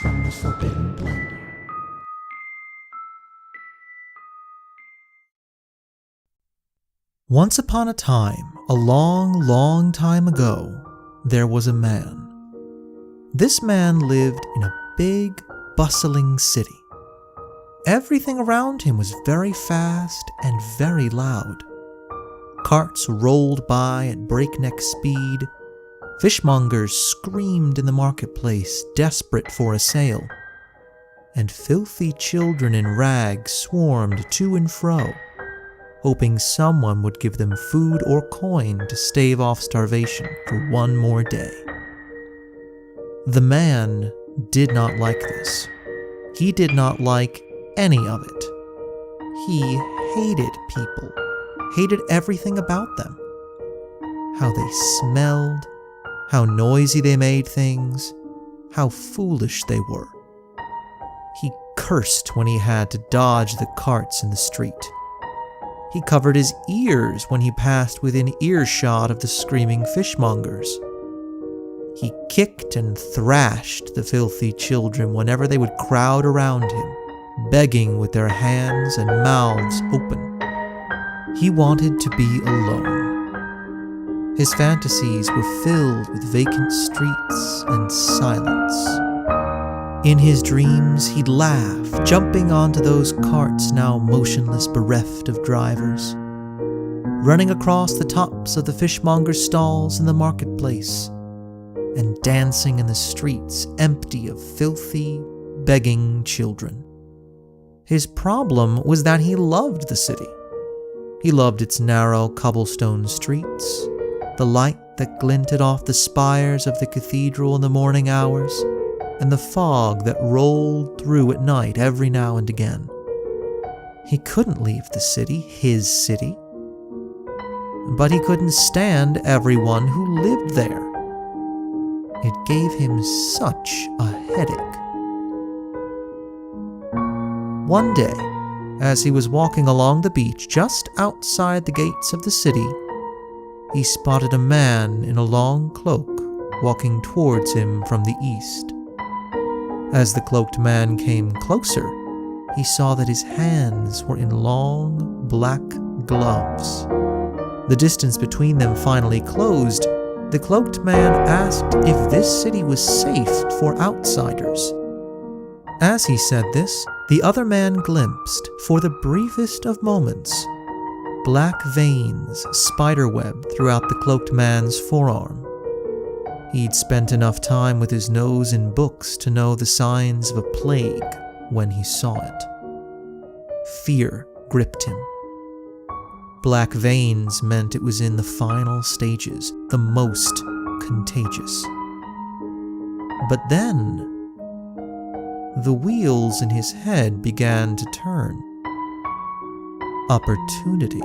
from the Forbidden Blender. Once upon a time, a long, long time ago, there was a man. This man lived in a big, bustling city. Everything around him was very fast and very loud. Carts rolled by at breakneck speed. Fishmongers screamed in the marketplace, desperate for a sale. And filthy children in rags swarmed to and fro, hoping someone would give them food or coin to stave off starvation for one more day. The man did not like this. He did not like any of it. He hated people, hated everything about them. How they smelled, how noisy they made things, how foolish they were. He cursed when he had to dodge the carts in the street. He covered his ears when he passed within earshot of the screaming fishmongers. He kicked and thrashed the filthy children whenever they would crowd around him, begging with their hands and mouths open. He wanted to be alone. His fantasies were filled with vacant streets and silence. In his dreams, he'd laugh, jumping onto those carts now motionless, bereft of drivers, running across the tops of the fishmonger stalls in the marketplace, and dancing in the streets empty of filthy, begging children. His problem was that he loved the city. He loved its narrow cobblestone streets, the light that glinted off the spires of the cathedral in the morning hours, and the fog that rolled through at night every now and again. He couldn't leave the city, his city. But he couldn't stand everyone who lived there. It gave him such a headache. One day, as he was walking along the beach just outside the gates of the city, he spotted a man in a long cloak walking towards him from the east. As the cloaked man came closer, he saw that his hands were in long, black gloves. The distance between them finally closed. The cloaked man asked if this city was safe for outsiders. As he said this, the other man glimpsed, for the briefest of moments, black veins spiderwebbed throughout the cloaked man's forearm. He'd spent enough time with his nose in books to know the signs of a plague when he saw it. Fear gripped him. Black veins meant it was in the final stages, the most contagious. But then, the wheels in his head began to turn. Opportunity.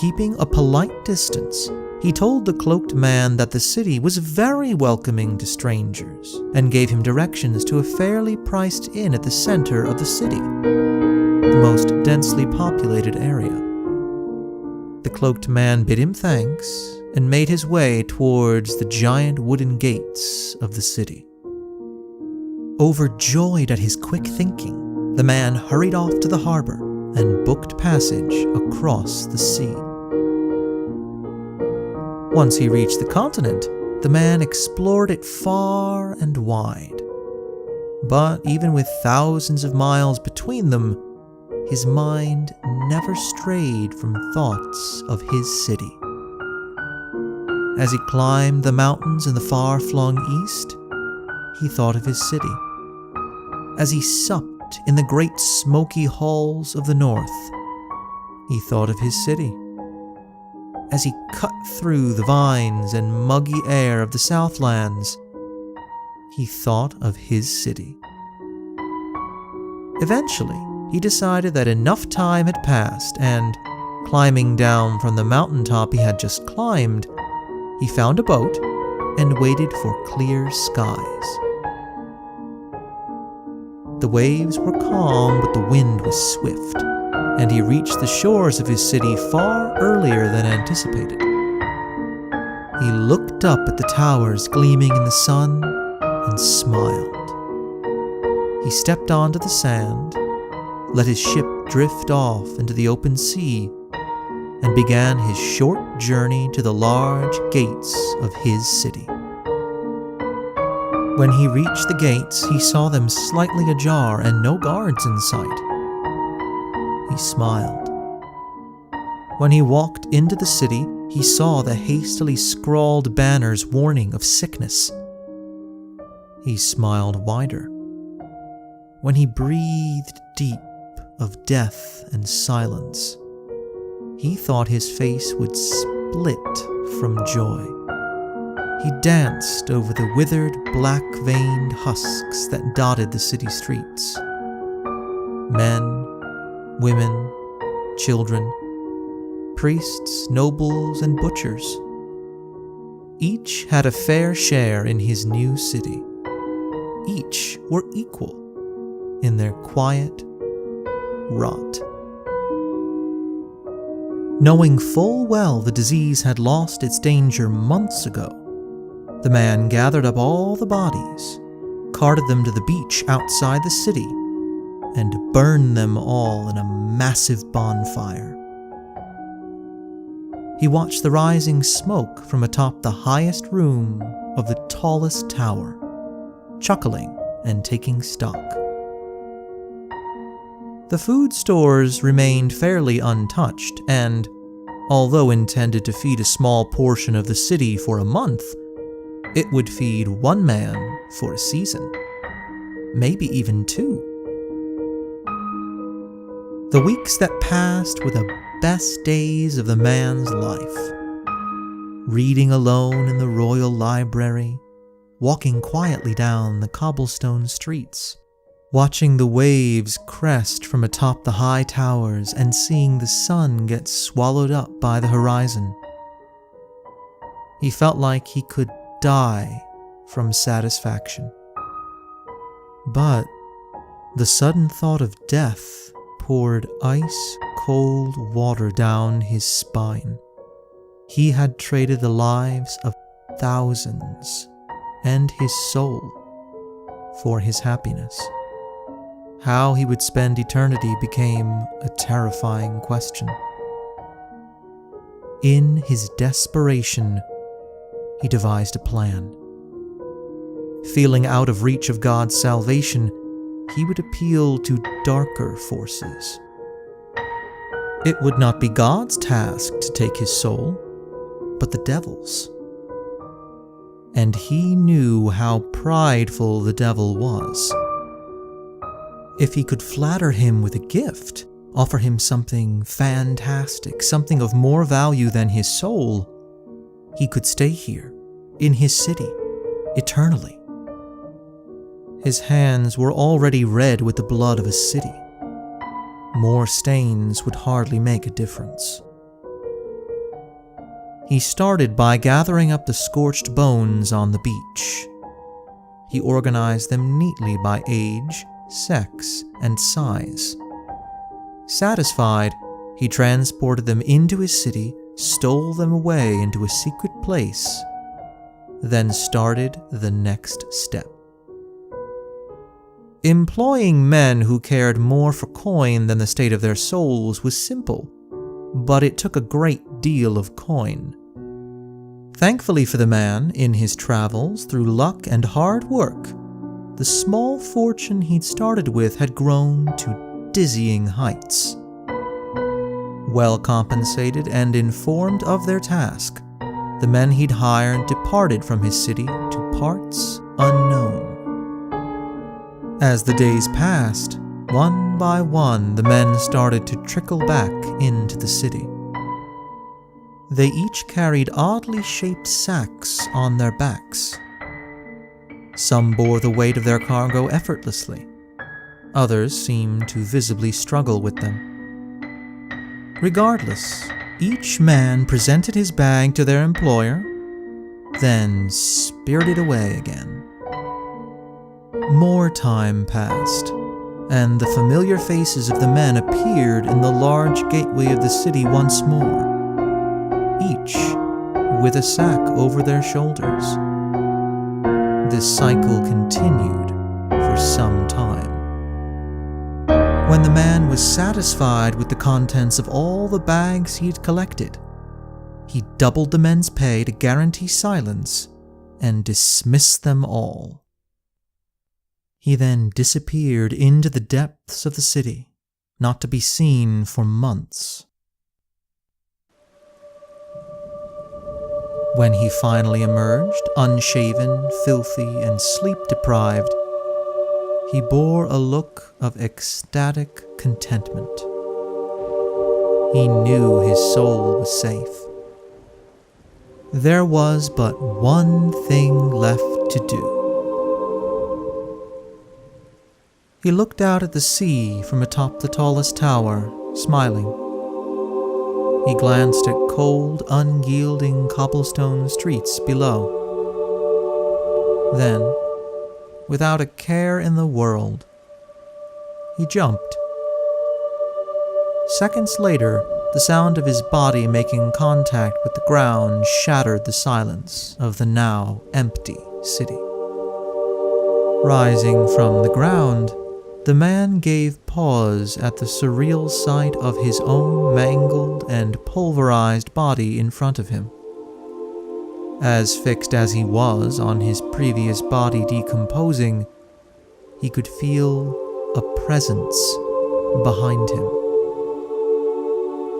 Keeping a polite distance, he told the cloaked man that the city was very welcoming to strangers and gave him directions to a fairly priced inn at the center of the city, the most densely populated area. The cloaked man bid him thanks and made his way towards the giant wooden gates of the city. Overjoyed at his quick thinking, the man hurried off to the harbor and booked passage across the sea. Once he reached the continent, the man explored it far and wide. But even with thousands of miles between them, his mind never strayed from thoughts of his city. As he climbed the mountains in the far-flung east, he thought of his city. As he supped in the great smoky halls of the north, he thought of his city. As he cut through the vines and muggy air of the Southlands, he thought of his city. Eventually, he decided that enough time had passed, and, climbing down from the mountaintop he had just climbed, he found a boat and waited for clear skies. The waves were calm, but the wind was swift, and he reached the shores of his city far earlier than anticipated. He looked up at the towers gleaming in the sun and smiled. He stepped onto the sand, let his ship drift off into the open sea, and began his short journey to the large gates of his city. When he reached the gates, he saw them slightly ajar and no guards in sight. He smiled. When he walked into the city, he saw the hastily scrawled banners warning of sickness. He smiled wider. When he breathed deep of death and silence, he thought his face would split from joy. He danced over the withered, black-veined husks that dotted the city streets. Men, women, children, priests, nobles, and butchers. Each had a fair share in his new city. Each were equal in their quiet rot. Knowing full well the disease had lost its danger months ago, the man gathered up all the bodies, carted them to the beach outside the city, and burned them all in a massive bonfire. He watched the rising smoke from atop the highest room of the tallest tower, chuckling and taking stock. The food stores remained fairly untouched, and, although intended to feed a small portion of the city for a month, it would feed one man for a season, maybe even two. The weeks that passed were the best days of the man's life. Reading alone in the royal library, walking quietly down the cobblestone streets, watching the waves crest from atop the high towers and seeing the sun get swallowed up by the horizon. He felt like he could die from satisfaction. But the sudden thought of death poured ice-cold water down his spine. He had traded the lives of thousands and his soul for his happiness. How he would spend eternity became a terrifying question. In his desperation, he devised a plan. Feeling out of reach of God's salvation, he would appeal to darker forces. It would not be God's task to take his soul, but the devil's. And he knew how prideful the devil was. If he could flatter him with a gift, offer him something fantastic, something of more value than his soul, he could stay here, in his city, eternally. His hands were already red with the blood of a city. More stains would hardly make a difference. He started by gathering up the scorched bones on the beach. He organized them neatly by age, sex, and size. Satisfied, he transported them into his city, stole them away into a secret place, then started the next step. Employing men who cared more for coin than the state of their souls was simple, but it took a great deal of coin. Thankfully for the man, in his travels, through luck and hard work, the small fortune he'd started with had grown to dizzying heights. Well compensated and informed of their task, the men he'd hired departed from his city to parts unknown. As the days passed, one by one the men started to trickle back into the city. They each carried oddly shaped sacks on their backs. Some bore the weight of their cargo effortlessly. Others seemed to visibly struggle with them. Regardless, each man presented his bag to their employer, then spirited away again. More time passed, and the familiar faces of the men appeared in the large gateway of the city once more, each with a sack over their shoulders. This cycle continued for some time. When the man was satisfied with the contents of all the bags he had collected, he doubled the men's pay to guarantee silence and dismissed them all. He then disappeared into the depths of the city, not to be seen for months. When he finally emerged, unshaven, filthy, and sleep-deprived, he bore a look of ecstatic contentment. He knew his soul was safe. There was but one thing left to do. He looked out at the sea from atop the tallest tower, smiling. He glanced at cold, unyielding cobblestone streets below. Then, without a care in the world, he jumped. Seconds later, the sound of his body making contact with the ground shattered the silence of the now empty city. Rising from the ground, the man gave pause at the surreal sight of his own mangled and pulverized body in front of him. As fixed as he was on his previous body decomposing, he could feel a presence behind him.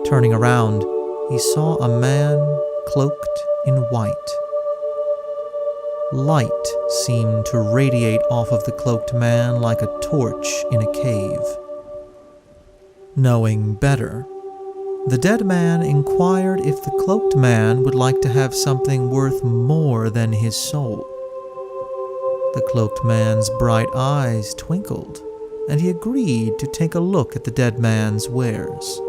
Turning around, he saw a man cloaked in white. Light seemed to radiate off of the cloaked man like a torch in a cave. Knowing better, the dead man inquired if the cloaked man would like to have something worth more than his soul. The cloaked man's bright eyes twinkled, and he agreed to take a look at the dead man's wares.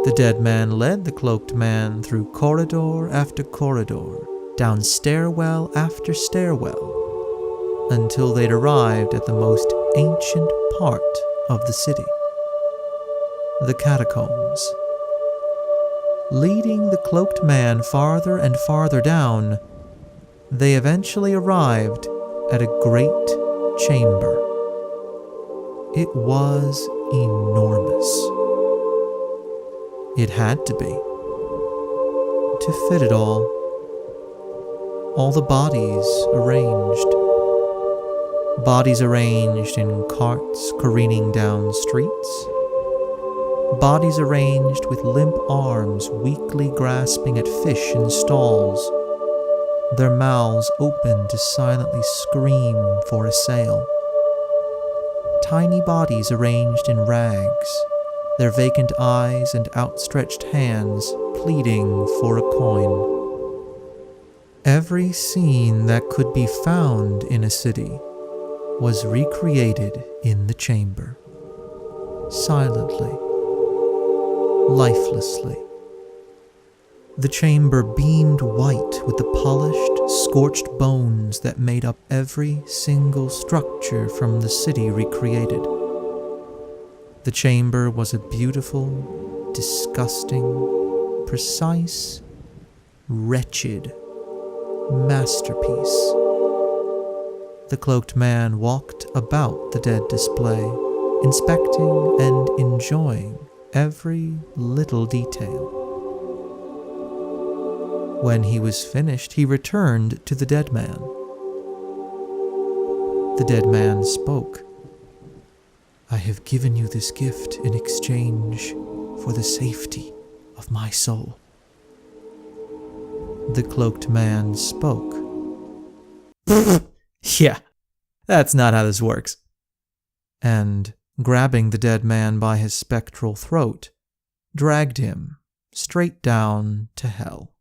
The dead man led the cloaked man through corridor after corridor, down stairwell after stairwell, until they'd arrived at the most ancient part of the city, the catacombs. Leading the cloaked man farther and farther down, they eventually arrived at a great chamber. It was enormous. It had to be, to fit it all. All the bodies arranged in carts careening down streets, bodies arranged with limp arms weakly grasping at fish in stalls, their mouths open to silently scream for a sale. Tiny bodies arranged in rags, their vacant eyes and outstretched hands pleading for a coin. Every scene that could be found in a city was recreated in the chamber, silently, lifelessly. The chamber beamed white with the polished, scorched bones that made up every single structure from the city recreated. The chamber was a beautiful, disgusting, precise, wretched masterpiece. The cloaked man walked about the dead display, inspecting and enjoying every little detail. When he was finished, he returned to the dead man. The dead man spoke. "I have given you this gift in exchange for the safety of my soul." The cloaked man spoke. "Yeah, that's not how this works." And, grabbing the dead man by his spectral throat, dragged him straight down to hell.